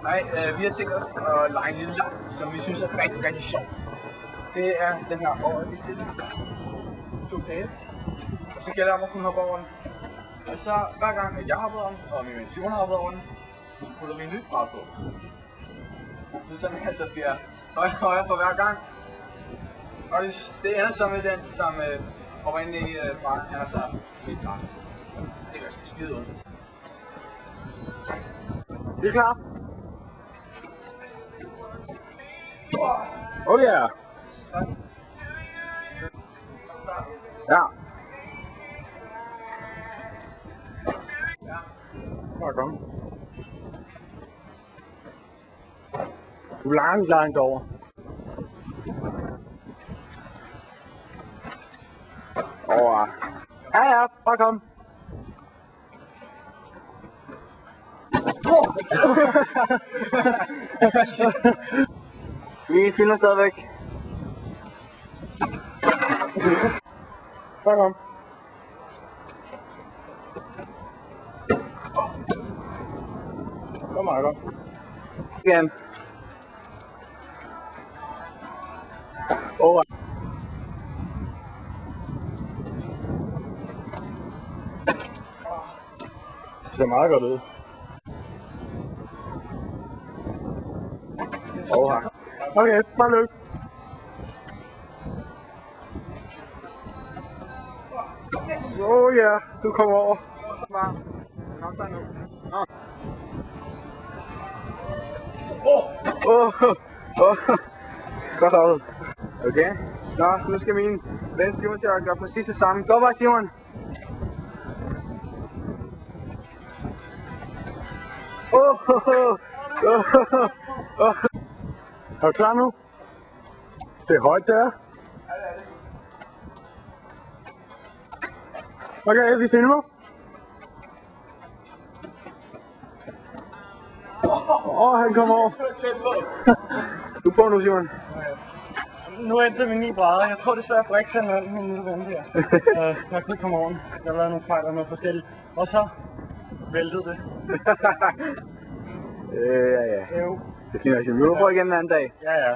Nej, vi har tænkt os at lege en lille leg, som vi synes er rigtig, rigtig sjov. Det er den her over i stille. 2 dage. Og så gælder det om at kunne hoppe over den. Og så hver gang at jeg hopper over den, og min ven Simon har hoppet over den, så putter vi en nyt bræt på. Så sådan her så bliver højere og højere for hver gang. Og det ender så med den, som oprindelige bræt er så lidt tabt. Det gør sgu skide ondt. Vi er klar. Oh yeah. Ja. Bare kom. Du er langt over. Over. Ja, bare kom. Vi filmer stadigvæk. Bare kom. Kom meget godt. Igen. Over. Det ser meget godt ud. Over. Okay, bare lykke. Oh ja, du kommer over. Bare. Kom der nu. Godt lavet. Okay. Nå, så nu skal min ven Simon til at gøre præcis det samme. Gå bare, Simon. Er du klar nu? Det er højt der. Okay, vi filmer. Han kommer over. Du er på nu, Simon. Nu endte det med 9 brædder. Jeg tror desværre, at Brixen er min lille ven her. Jeg kunne ikke komme over den. Jeg lavede nogle fejl og noget forskelligt. Og så væltede det. Ja. Jo. Det finder jeg. Vi må prøve igen en anden dag. Ja.